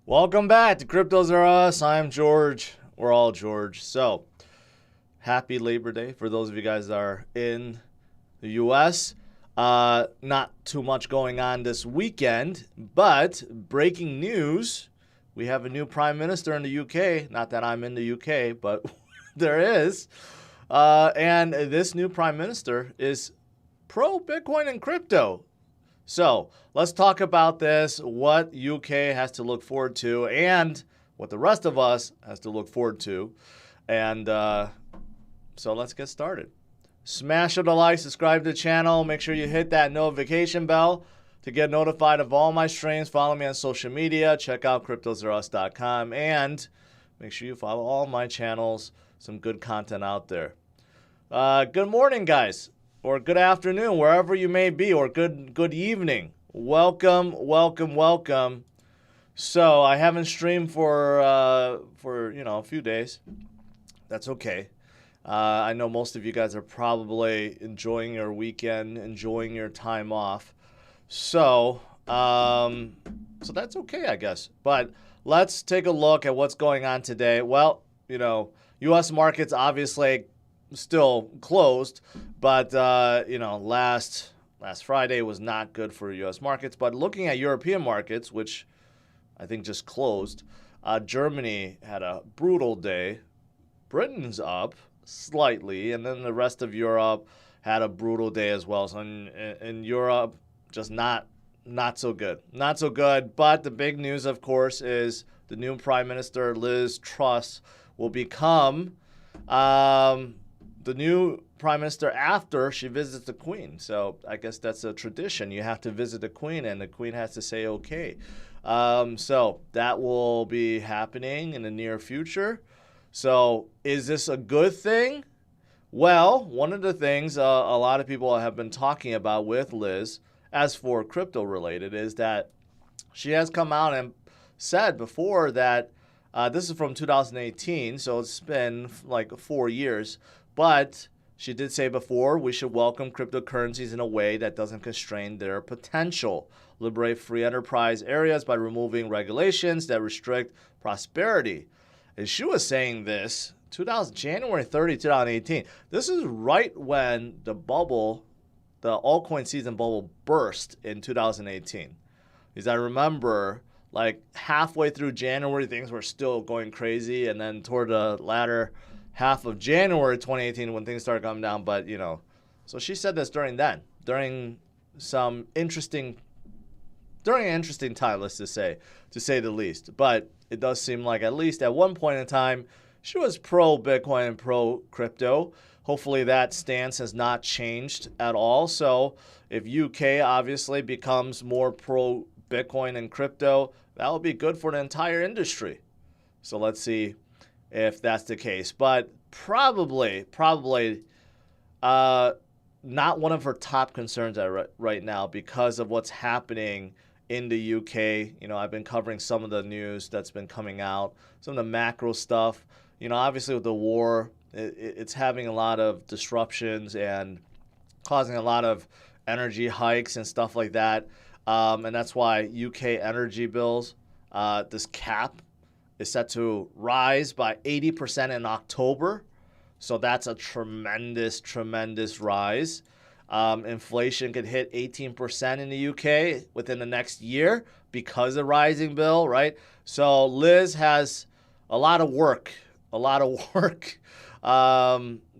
Welcome back to CryptosRUs. I'm George. We're all George. So, happy Labor Day for those of you guys that are in the U.S. Not too much going on this weekend, but breaking news, we have a new prime minister in the UK. Not that I'm in the UK, but there is. And this new prime minister is pro Bitcoin and crypto. So let's talk about this, what UK has to look forward to, and what the rest of us has to look forward to. And so let's get started. Smash the like, subscribe to the channel. Make sure you hit that notification bell to get notified of all my streams. Follow me on social media. Check out CryptosRUs.com. And make sure you follow all my channels. Some good content out there. Good morning, guys. Or good afternoon, wherever you may be, or good evening. Welcome. So I haven't streamed for a few days. That's okay. I know most of you guys are probably enjoying your weekend, enjoying your time off. So that's okay, I guess. But let's take a look at what's going on today. Well, U.S. markets obviously still closed, but last Friday was not good for U.S. markets. But looking at European markets, which I think just closed, Germany had a brutal day. Britain's up slightly, and then the rest of Europe had a brutal day as well. So in Europe, just not so good. Not so good. But the big news, of course, is the new Prime Minister, Liz Truss, will become the new prime minister after she visits the queen. So I guess that's a tradition. You have to visit the queen, and the queen has to say okay. So that will be happening in the near future. So is this a good thing? Well, one of the things a lot of people have been talking about with Liz, as for crypto related, is that she has come out and said before that this is from 2018, so it's been like 4 years. But she did say before, we should welcome cryptocurrencies in a way that doesn't constrain their potential. Liberate free enterprise areas by removing regulations that restrict prosperity. And she was saying this January 30, 2018. This is right when the altcoin season bubble burst in 2018. Because I remember like halfway through January, things were still going crazy. And then toward the latter half of January 2018 when things started coming down. But, so she said this during an interesting time, let's just say, to say the least. But it does seem like at least at one point in time, she was pro Bitcoin and pro crypto. Hopefully that stance has not changed at all. So if UK obviously becomes more pro Bitcoin and crypto, that will be good for the entire industry. So let's see if that's the case. But probably not one of her top concerns right now because of what's happening in the UK. I've been covering some of the news that's been coming out, some of the macro stuff. Obviously with the war, it's having a lot of disruptions and causing a lot of energy hikes and stuff like that. And that's why UK energy bills, this cap is set to rise by 80% in October. So that's a tremendous rise. Inflation could hit 18% in the UK within the next year because of rising bill, right? So Liz has a lot of work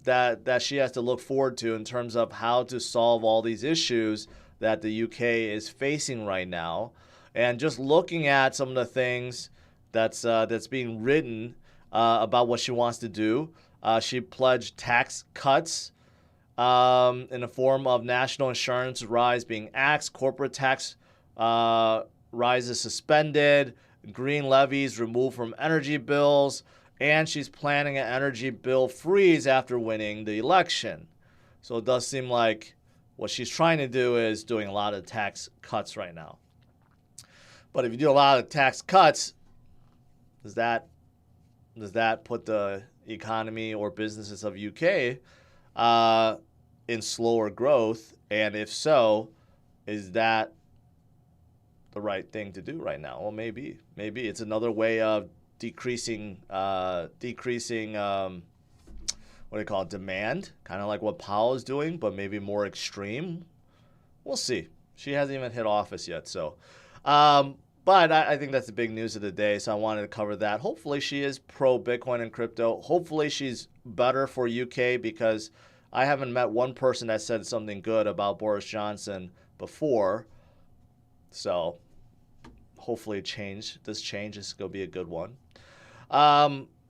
that she has to look forward to in terms of how to solve all these issues that the UK is facing right now. And just looking at some of the things that's being written about what she wants to do. She pledged tax cuts in the form of national insurance rise being axed, corporate tax rises suspended, green levies removed from energy bills, and she's planning an energy bill freeze after winning the election. So it does seem like what she's trying to do is doing a lot of tax cuts right now. But if you do a lot of tax cuts, does that put the economy or businesses of UK in slower growth? And if so, is that the right thing to do right now. Well, maybe it's another way of decreasing what do you call it, demand, kind of like what Powell is doing, but maybe more extreme. We'll see. She hasn't even hit office yet, so. But I think that's the big news of the day, so I wanted to cover that. Hopefully she is pro-Bitcoin and crypto. Hopefully she's better for UK, because I haven't met one person that said something good about Boris Johnson before. So hopefully this change is going to be a good one.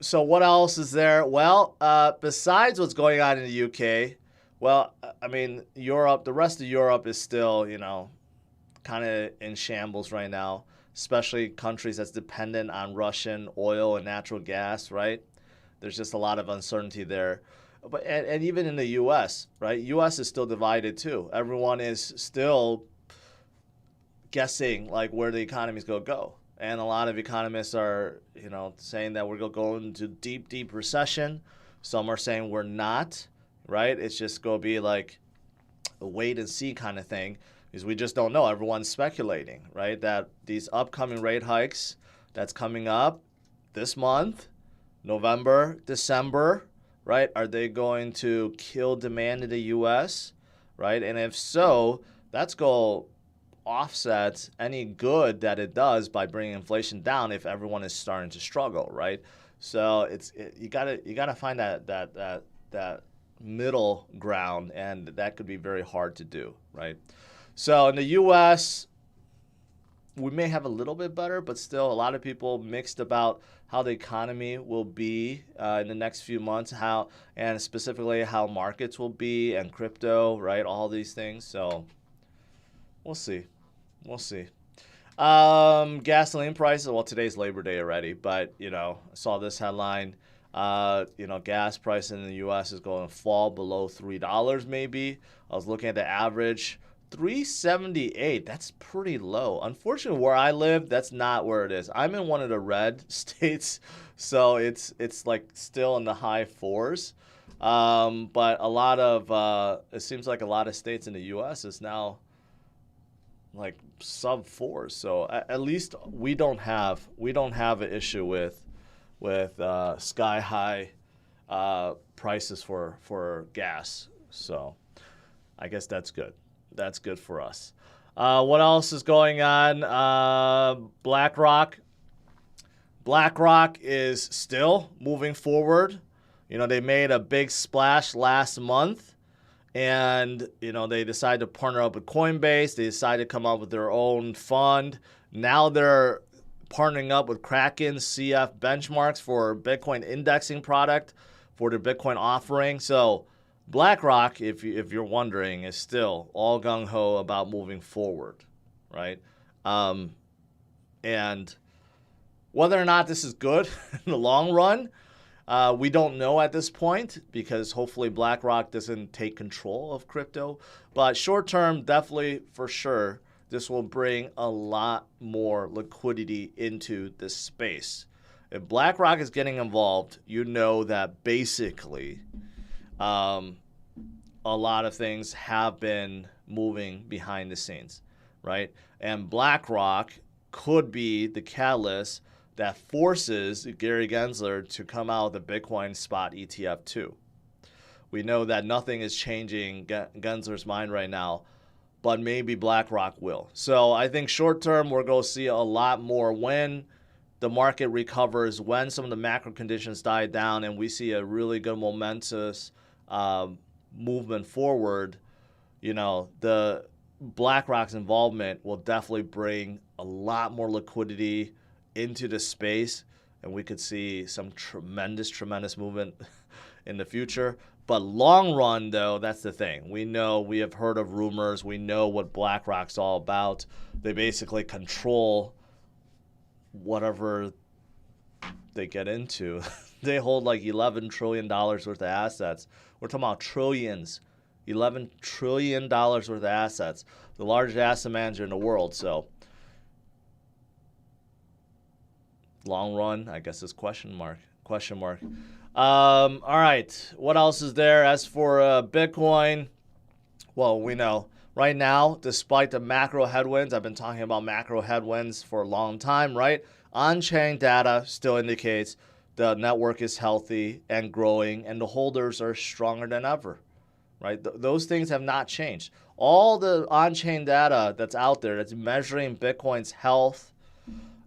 So what else is there? Well, besides what's going on in the UK, well, I mean, Europe, the rest of Europe is still, kind of in shambles right now, especially countries that's dependent on Russian oil and natural gas, right? There's just a lot of uncertainty there. But and even in the U.S., right? U.S. is still divided too. Everyone is still guessing like where the economy is going to go. And a lot of economists are, saying that we're going to go into deep, deep recession. Some are saying we're not, right? It's just going to be like a wait and see kind of thing, because we just don't know. Everyone's speculating, right? That these upcoming rate hikes that's coming up this month, November, December, right? Are they going to kill demand in the U.S., right? And if so, that's going to offset any good that it does by bringing inflation down if everyone is starting to struggle, right? So you gotta find that middle ground, and that could be very hard to do, right? So in the U.S., we may have a little bit better, but still a lot of people mixed about how the economy will be in the next few months, and specifically how markets will be, and crypto, right? All these things. So we'll see. Gasoline prices. Well, today's Labor Day already, but I saw this headline. Gas price in the U.S. is going to fall below $3. Maybe I was looking at the average. $3.78, that's pretty low. Unfortunately, where I live, that's not where it is. I'm in one of the red states, so it's like still in the high fours. But a lot of it seems like a lot of states in the U.S. is now like sub fours. So at least we don't have an issue with sky high prices for gas. So I guess that's good. That's good for us. What else is going on? BlackRock. BlackRock is still moving forward. They made a big splash last month, and they decided to partner up with Coinbase. They decided to come up with their own fund. Now they're partnering up with Kraken CF benchmarks for Bitcoin indexing product for their Bitcoin offering. So BlackRock, if you're wondering, is still all gung-ho about moving forward, right? And whether or not this is good in the long run, we don't know at this point, because hopefully BlackRock doesn't take control of crypto. But short term, definitely for sure, this will bring a lot more liquidity into this space. If BlackRock is getting involved, that basically a lot of things have been moving behind the scenes, right? And BlackRock could be the catalyst that forces Gary Gensler to come out with a Bitcoin spot ETF too. We know that nothing is changing Gensler's mind right now, but maybe BlackRock will. So I think short term, we're going to see a lot more when the market recovers, when some of the macro conditions die down, and we see a really good momentous movement forward. The BlackRock's involvement will definitely bring a lot more liquidity into the space, and we could see some tremendous movement in the future. But long run, though, that's the thing. We have heard of rumors. We know what BlackRock's all about. They basically control whatever they get into. They hold like $11 trillion worth of assets. We're talking about trillions. $11 trillion worth of assets. The largest asset manager in the world. So long run, I guess, is question mark. All right. What else is there? As for Bitcoin, well, we know right now, despite the macro headwinds, I've been talking about macro headwinds for a long time, right? On-chain data still indicates the network is healthy and growing, and the holders are stronger than ever, right? Those things have not changed. All the on-chain data that's out there that's measuring Bitcoin's health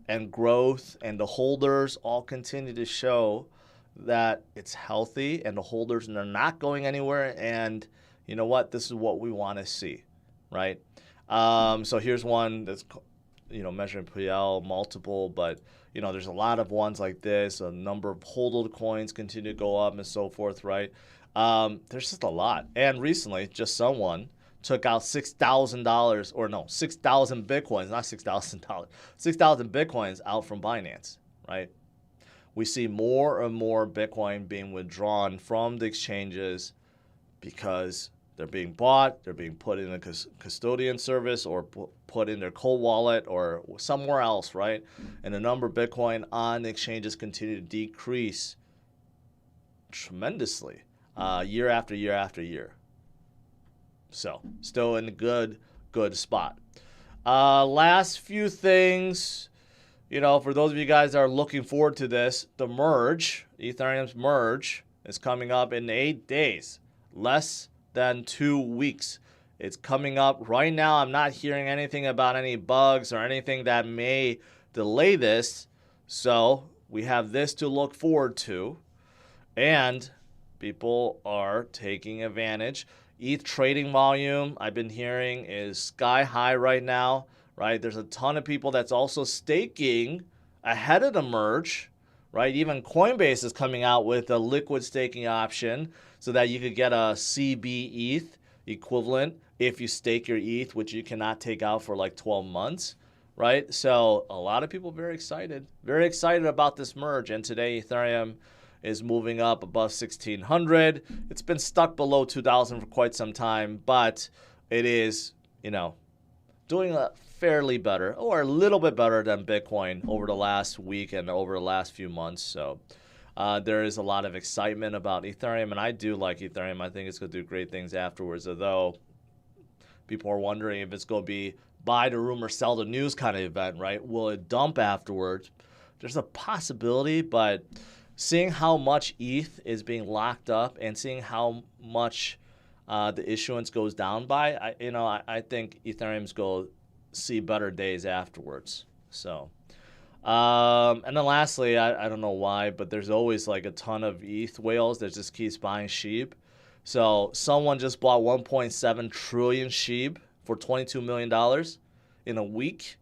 and growth and the holders all continue to show that it's healthy and the holders are not going anywhere. And you know what? This is what we want to see, right? So here's one that's, measuring PL multiple, but there's a lot of ones like this. A number of hodled coins continue to go up and so forth, right? There's just a lot. And recently, just someone took out $6,000, or no, 6,000 Bitcoins, not $6,000, 6,000 Bitcoins out from Binance, right? We see more and more Bitcoin being withdrawn from the exchanges because they're being bought, they're being put in a custodian service or put in their cold wallet or somewhere else, right? And the number of Bitcoin on the exchanges continue to decrease tremendously year after year after year. So still in a good spot. Last few things, for those of you guys that are looking forward to this, the merge, Ethereum's merge, is coming up in 8 days, less than 2 weeks. It's coming up right now. I'm not hearing anything about any bugs or anything that may delay this. So we have this to look forward to. And people are taking advantage. ETH trading volume, I've been hearing, is sky high right now, right? There's a ton of people that's also staking ahead of the merge, right? Even Coinbase is coming out with a liquid staking option so that you could get a CB ETH equivalent if you stake your ETH, which you cannot take out for like 12 months, right? So a lot of people very excited about this merge. And today Ethereum is moving up above 1,600. It's been stuck below 2,000 for quite some time, but it is, doing a fairly better or a little bit better than Bitcoin over the last week and over the last few months. So there is a lot of excitement about Ethereum, and I do like Ethereum. I think it's going to do great things afterwards, although people are wondering if it's going to be buy the rumor, sell the news kind of event, right? Will it dump afterwards? There's a possibility, but seeing how much ETH is being locked up and seeing how much the issuance goes down by, I think Ethereum's going to see better days afterwards. So, and then lastly, I don't know why, but there's always like a ton of ETH whales that just keeps buying SHIB. So someone just bought 1.7 trillion SHIB for $22 million in a week,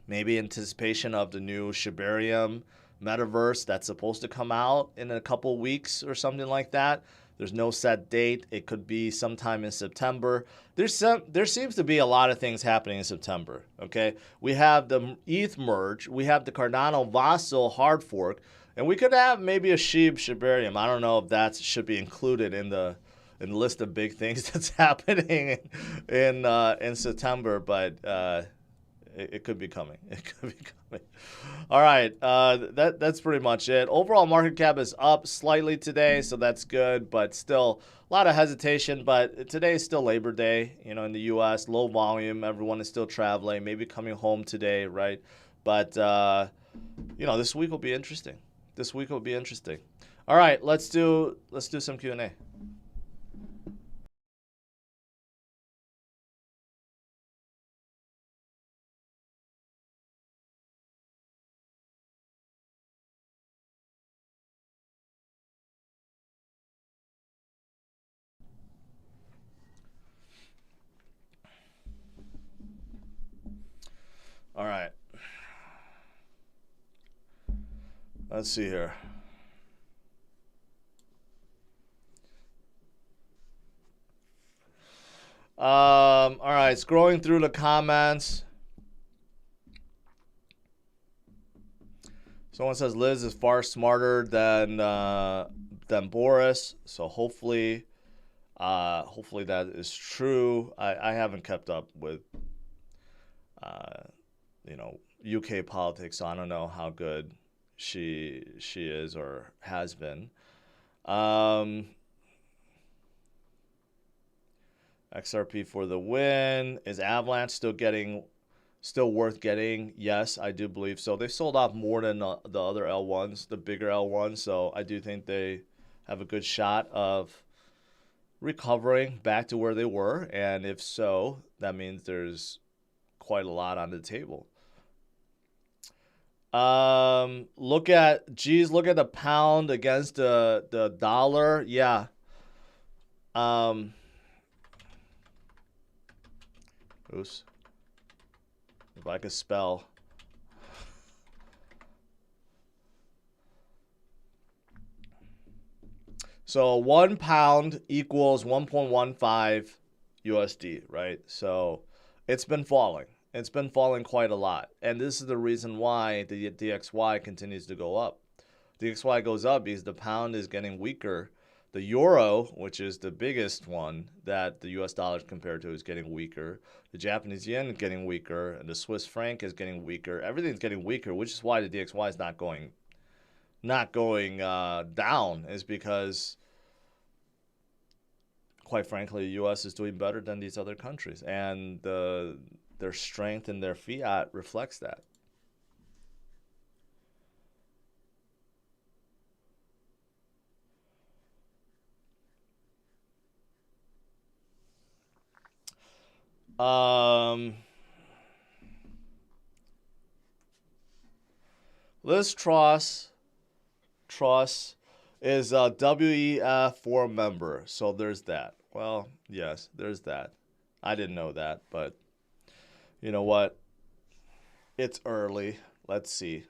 maybe in anticipation of the new Shibarium metaverse that's supposed to come out in a couple of weeks or something like that. There's no set date. It could be sometime in September. There seems to be a lot of things happening in September. Okay, we have the ETH merge, we have the Cardano Vassal hard fork, and we could have maybe a Shibarium. I don't know if that should be included in the list of big things that's happening in September, but it could be coming. It could be coming. All right, that's pretty much it. Overall market cap is up slightly today, so that's good, but still a lot of hesitation. But today is still Labor Day, in the U.S., low volume. Everyone is still traveling, maybe coming home today, right? But this week will be interesting. All right, let's do some Q&A. All right. Let's see here. All right, scrolling through the comments. Someone says Liz is far smarter than Boris, so hopefully that is true. I haven't kept up with UK politics, so I don't know how good she is or has been. XRP for the win. Is Avalanche still worth getting? Yes, I do believe so. They sold off more than the other L1s, the bigger L1s, so I do think they have a good shot of recovering back to where they were, and if so, that means there's quite a lot on the table. Look at the pound against the dollar. Yeah. Oops. If I could spell. So 1 pound equals 1.15 USD, right? So it's been falling. It's been falling quite a lot. And this is the reason why the DXY continues to go up. The DXY goes up because the pound is getting weaker. The euro, which is the biggest one that the US dollar is compared to, is getting weaker. The Japanese yen is getting weaker. And the Swiss franc is getting weaker. Everything's getting weaker, which is why the DXY is not going down, is because, quite frankly, the U.S. is doing better than these other countries, and their strength in their fiat reflects that. Liz Truss is a WEF4 member, so there's that. Well, yes, there's that. I didn't know that, but you know what? It's early. Let's see.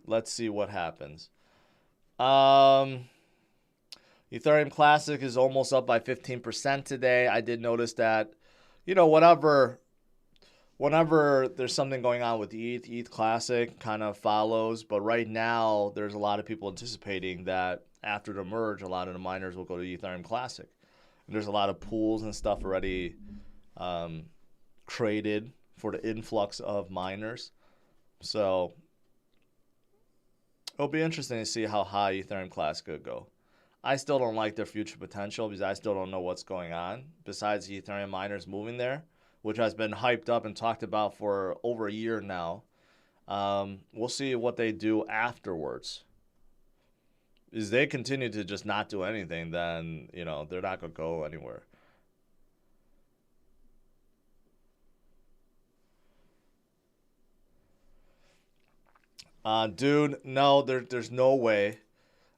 Let's see what happens. Ethereum Classic is almost up by 15% today. I did notice that, whenever there's something going on with ETH Classic kind of follows. But right now, there's a lot of people anticipating that after the merge, a lot of the miners will go to Ethereum Classic. And there's a lot of pools and stuff already created for the influx of miners. So it'll be interesting to see how high Ethereum Classic could go. I still don't like their future potential because I still don't know what's going on besides the Ethereum miners moving there, which has been hyped up and talked about for over a year now. We'll see what they do afterwards. If they continue to just not do anything, then, they're not going to go anywhere. Dude, no, there's no way.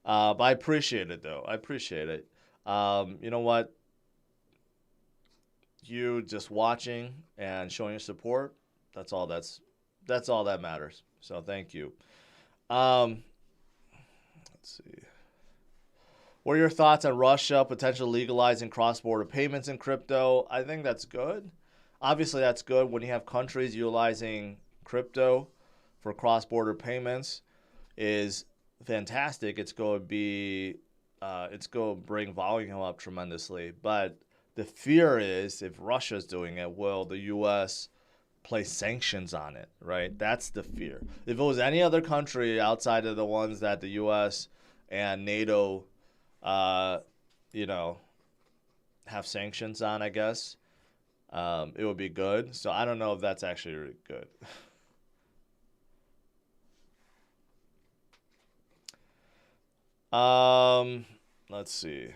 But I appreciate it, though. I appreciate it. You know what? You just watching and showing your support, that's all that matters. So thank you. Let's see. What are your thoughts on Russia potentially legalizing cross-border payments in crypto? I think that's good. Obviously, that's good when you have countries utilizing crypto for cross-border payments is fantastic. It's going to bring volume up tremendously. But the fear is, if Russia's doing it, will the U.S. place sanctions on it, right? That's the fear. If it was any other country outside of the ones that the U.S. and NATO, have sanctions on, I guess, it would be good. So I don't know if that's actually really good. Let's see.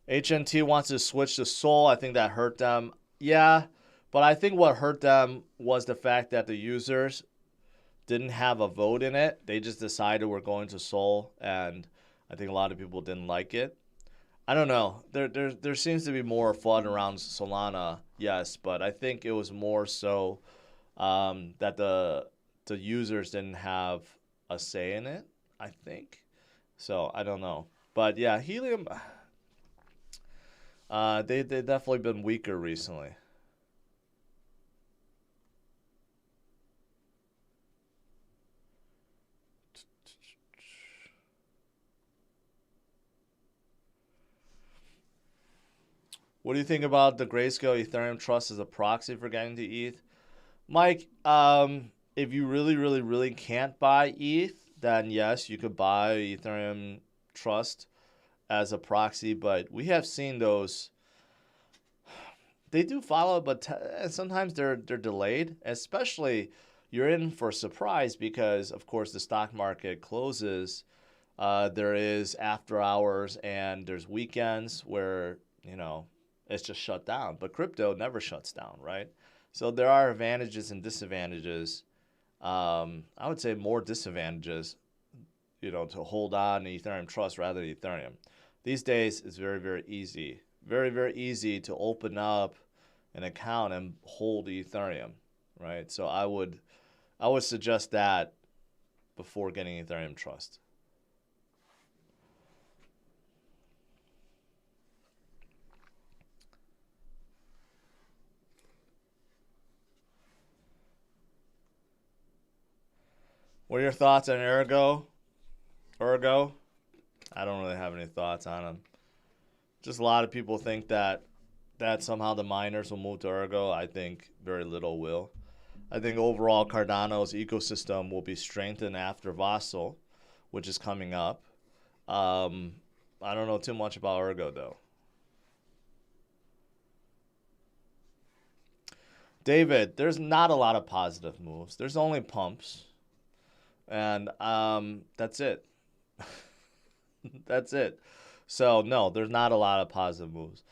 HNT wants to switch to Sol. I think that hurt them. Yeah, but I think what hurt them was the fact that the users didn't have a vote in it. They just decided we're going to Sol, and I think a lot of people didn't like it. I don't know. There seems to be more fun around Solana, yes, but I think it was more so that the users didn't have a say in it, I think. So I don't know. But yeah, Helium, they've definitely been weaker recently. What do you think about the Grayscale Ethereum Trust as a proxy for getting to ETH? Mike, if you really, really, really can't buy ETH, then yes, you could buy Ethereum Trust as a proxy, but we have seen those. They do follow, but sometimes they're delayed. Especially, you're in for a surprise because, of course, the stock market closes. There is after hours and there's weekends where it's just shut down. But crypto never shuts down, right? So there are advantages and disadvantages. I would say more disadvantages, to hold on to Ethereum Trust rather than Ethereum. These days, it's very, very easy. Very, very easy to open up an account and hold Ethereum, right? So I would suggest that before getting Ethereum Trust. What are your thoughts on Ergo? I don't really have any thoughts on them. Just a lot of people think that somehow the miners will move to Ergo. I think very little will. I think overall Cardano's ecosystem will be strengthened after Vassal, which is coming up. I don't know too much about Ergo though. David, there's not a lot of positive moves. There's only pumps. And that's it. That's it. So, no, there's not a lot of positive moves.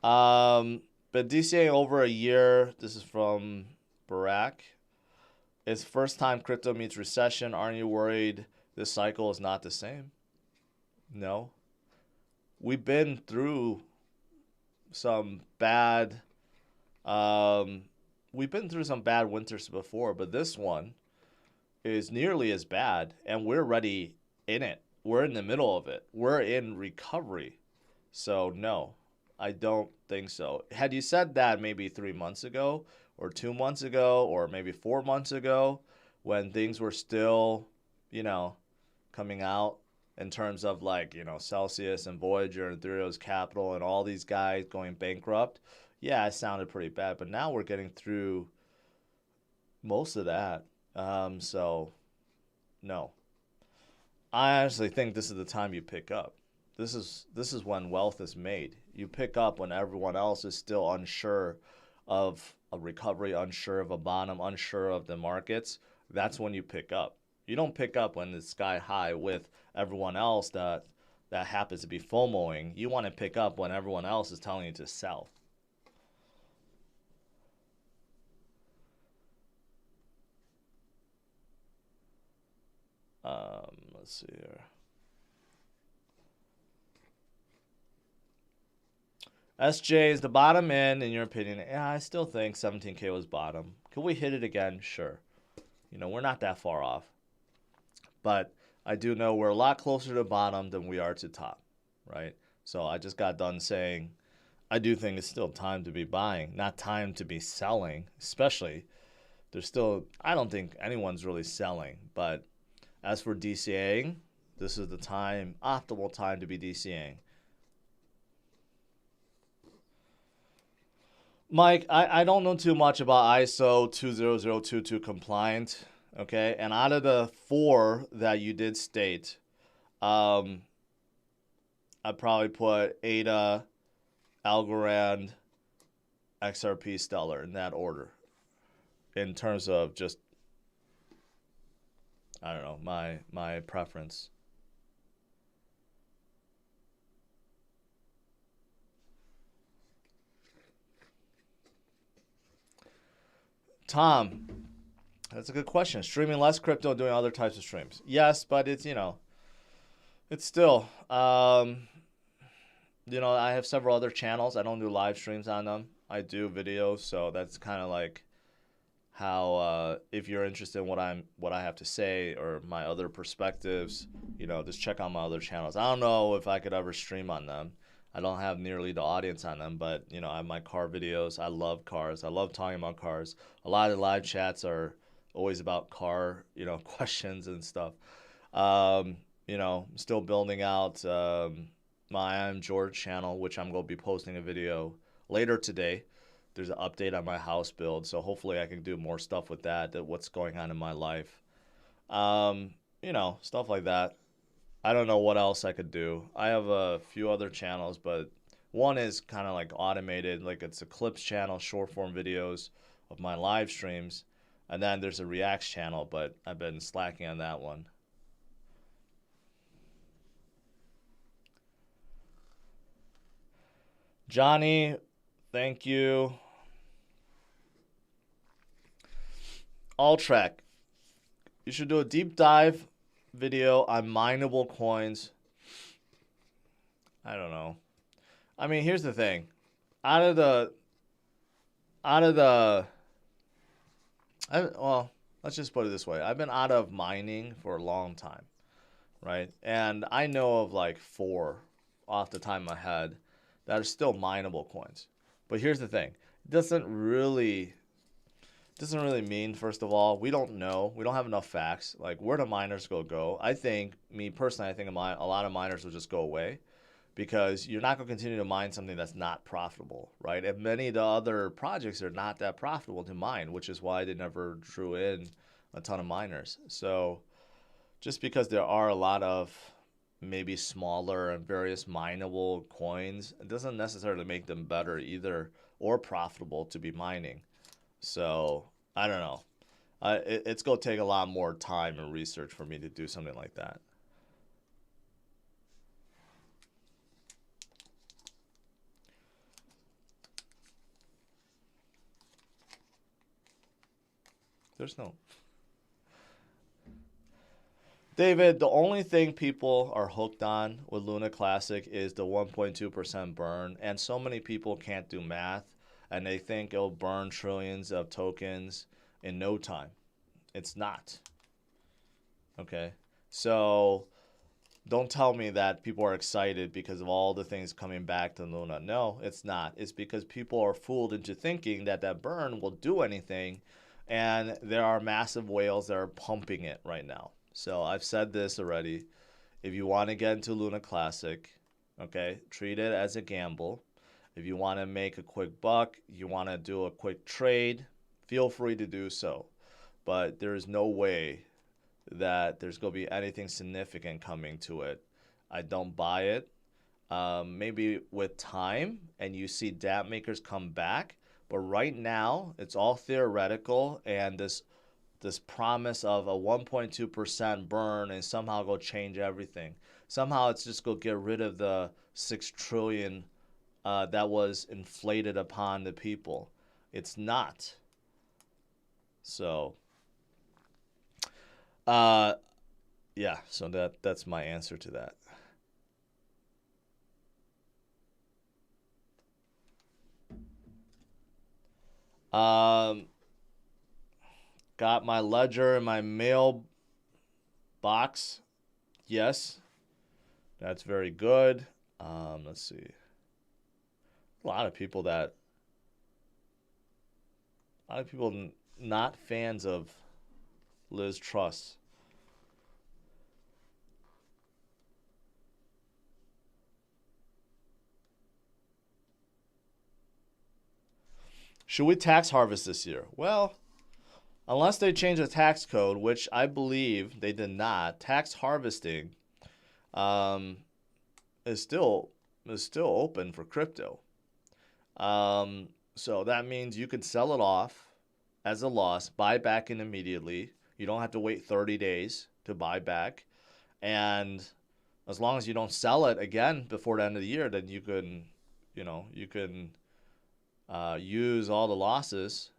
But DCA over a year. This is from Barack. It's first time crypto meets recession. Aren't you worried this cycle is not the same? No. We've been through some bad winters before, but this one is nearly as bad, and we're already in it. We're in the middle of it. We're in recovery. So no, I don't think so. Had you said that maybe 3 months ago or 2 months ago or maybe 4 months ago when things were still, coming out in terms of Celsius and Voyager and ETHCapital and all these guys going bankrupt, yeah, it sounded pretty bad. But now we're getting through most of that. So, no. I honestly think this is the time you pick up. This is when wealth is made. You pick up when everyone else is still unsure of a recovery, unsure of a bottom, unsure of the markets. That's when you pick up. You don't pick up when it's sky high with everyone else that happens to be FOMOing. You want to pick up when everyone else is telling you to sell. Let's see here. SJ, is the bottom in your opinion? Yeah, I still think 17K was bottom. Could we hit it again? Sure. We're not that far off. But I do know we're a lot closer to bottom than we are to top, right? So I just got done saying I do think it's still time to be buying, not time to be selling, especially I don't think anyone's really selling. But as for DCAing, this is the optimal time to be DCAing. Mike, I don't know too much about ISO 20022 compliant, okay? And out of the 4 that you did state, I'd probably put ADA, Algorand, XRP, Stellar in that order. In terms of just, I don't know, my preference. Tom, that's a good question. Streaming less crypto, doing other types of streams. Yes, but it's, it's still, I have several other channels. I don't do live streams on them. I do videos, so that's kind of like how, if you're interested in what I have to say or my other perspectives, just check out my other channels. I don't know if I could ever stream on them. I don't have nearly the audience on them, but I have my car videos. I love cars. I love talking about cars. A lot of the live chats are always about car, questions and stuff. Still building out my I Am George channel, which I'm going to be posting a video later today. There's an update on my house build, so hopefully I can do more stuff with that what's going on in my life. Stuff like that. I don't know what else I could do. I have a few other channels, but one is kind of like automated, like it's a clips channel, short form videos of my live streams. And then there's a reacts channel, but I've been slacking on that one. Johnny, thank you. Alltrack, you should do a deep dive video on mineable coins. I don't know. I mean, here's the thing. Well, let's just put it this way. I've been out of mining for a long time, right? And I know of like 4 off the top of my head that are still mineable coins. But here's the thing. It doesn't really mean, first of all, we don't know. We don't have enough facts. Like, where do miners go? I think, me personally, I think a lot of miners will just go away because you're not going to continue to mine something that's not profitable, right? And many of the other projects are not that profitable to mine, which is why they never drew in a ton of miners. So just because there are a lot of maybe smaller and various mineable coins, it doesn't necessarily make them better either or profitable to be mining. So I don't know. It's going to take a lot more time and research for me to do something like that. There's no... David, the only thing people are hooked on with Luna Classic is the 1.2% burn, and so many people can't do math, and they think it'll burn trillions of tokens in no time. It's not. Okay? So don't tell me that people are excited because of all the things coming back to Luna. No, it's not. It's because people are fooled into thinking that that burn will do anything, and there are massive whales that are pumping it right now. So I've said this already. If you want to get into Luna Classic, okay, treat it as a gamble. If you want to make a quick buck, you want to do a quick trade, feel free to do so. But there is no way that there's going to be anything significant coming to it. I don't buy it. Maybe with time and you see dApp makers come back. But right now, it's all theoretical, and this promise of a 1.2% burn and somehow go change everything. Somehow it's just go get rid of the 6 trillion that was inflated upon the people. It's not. So, yeah, so that's my answer to that. Got my ledger in my mail box. Yes, that's very good. Let's see. A lot of people not fans of Liz Truss. Should we tax harvest this year? Well, unless they change the tax code, which I believe they did not, tax harvesting is still open for crypto. So that means you could sell it off as a loss, buy back in immediately. You don't have to wait 30 days to buy back. And as long as you don't sell it again before the end of the year, then you can use all the losses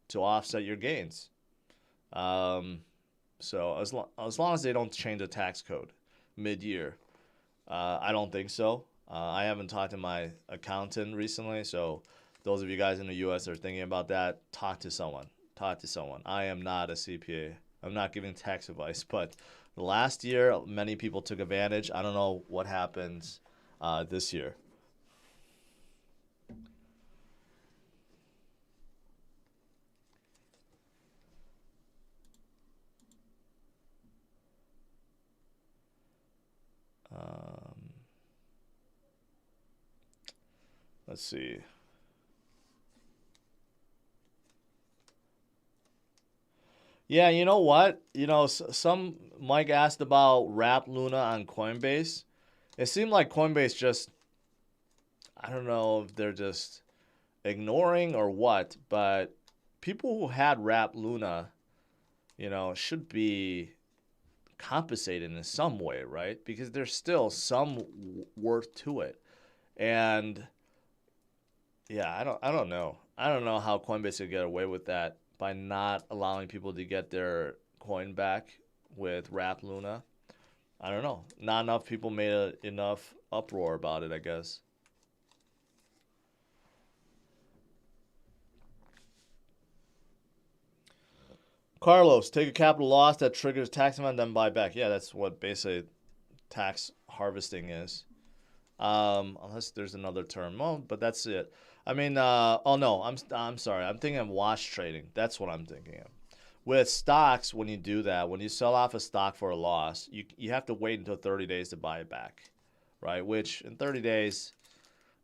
to offset your gains. So as long as they don't change the tax code mid-year, I don't think so. I haven't talked to my accountant recently, so those of you guys in the U.S. that are thinking about that, talk to someone. I am not a CPA. I'm not giving tax advice, but last year, many people took advantage. I don't know what happens this year. Let's see. Yeah, you know what? Some Mike asked about Wrap Luna on Coinbase. It seemed like Coinbase just, I don't know if they're just ignoring or what, but people who had Wrap Luna, should be compensated in some way, right? Because there's still some worth to it. And yeah, I don't know. I don't know how Coinbase could get away with that by not allowing people to get their coin back with Wrap Luna. I don't know. Not enough people made enough uproar about it, I guess. Carlos, take a capital loss that triggers tax amount, then buy back. Yeah, that's what basically tax harvesting is. Unless there's another term. Well, but that's it. I mean, oh no, I'm sorry. I'm thinking of wash trading. That's what I'm thinking of. With stocks, when you do that, when you sell off a stock for a loss, you have to wait until 30 days to buy it back, right? Which in 30 days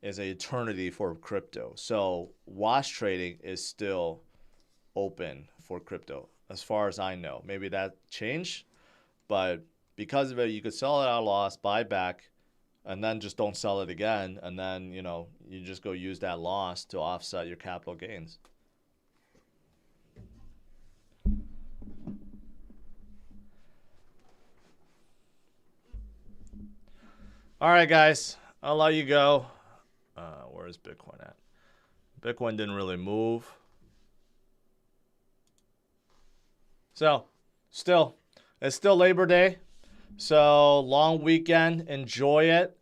is an eternity for crypto. So wash trading is still open for crypto, as far as I know. Maybe that changed, but because of it, you could sell it at a loss, buy back, and then just don't sell it again, and then you just go use that loss to offset your capital gains. All right, guys, I'll let you go. Where is Bitcoin at? Bitcoin didn't really move. So it's still Labor Day. So long weekend, enjoy it.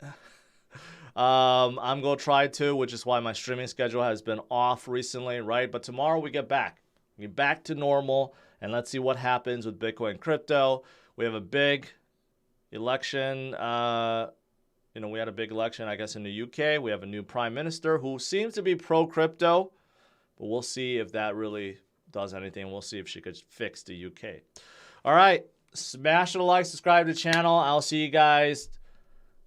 I'm going to try to, which is why my streaming schedule has been off recently, right? But tomorrow we get back. We get back to normal, and let's see what happens with Bitcoin and crypto. We have a big election. We had a big election, I guess, in the UK. We have a new prime minister who seems to be pro-crypto, but we'll see if that really does anything. We'll see if she could fix the UK. All right. Smash the like, subscribe to the channel. I'll see you guys.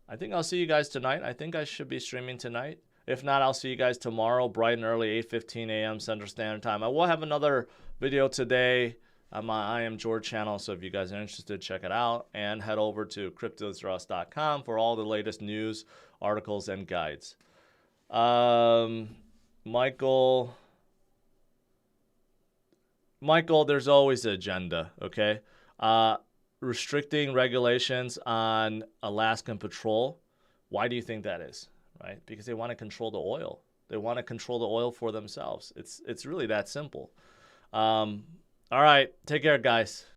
I think I'll see you guys tonight. I think I should be streaming tonight. If not, I'll see you guys tomorrow, bright and early, 8:15 a.m. Central Standard Time. I will have another video today on my I Am George channel, so if you guys are interested, check it out. And head over to CryptosRUs.com for all the latest news, articles, and guides. Michael, there's always an agenda, okay? Restricting regulations on Alaskan Patrol. Why do you think that is? Right? Because they want to control the oil. They want to control the oil for themselves. It's really that simple. All right. Take care, guys.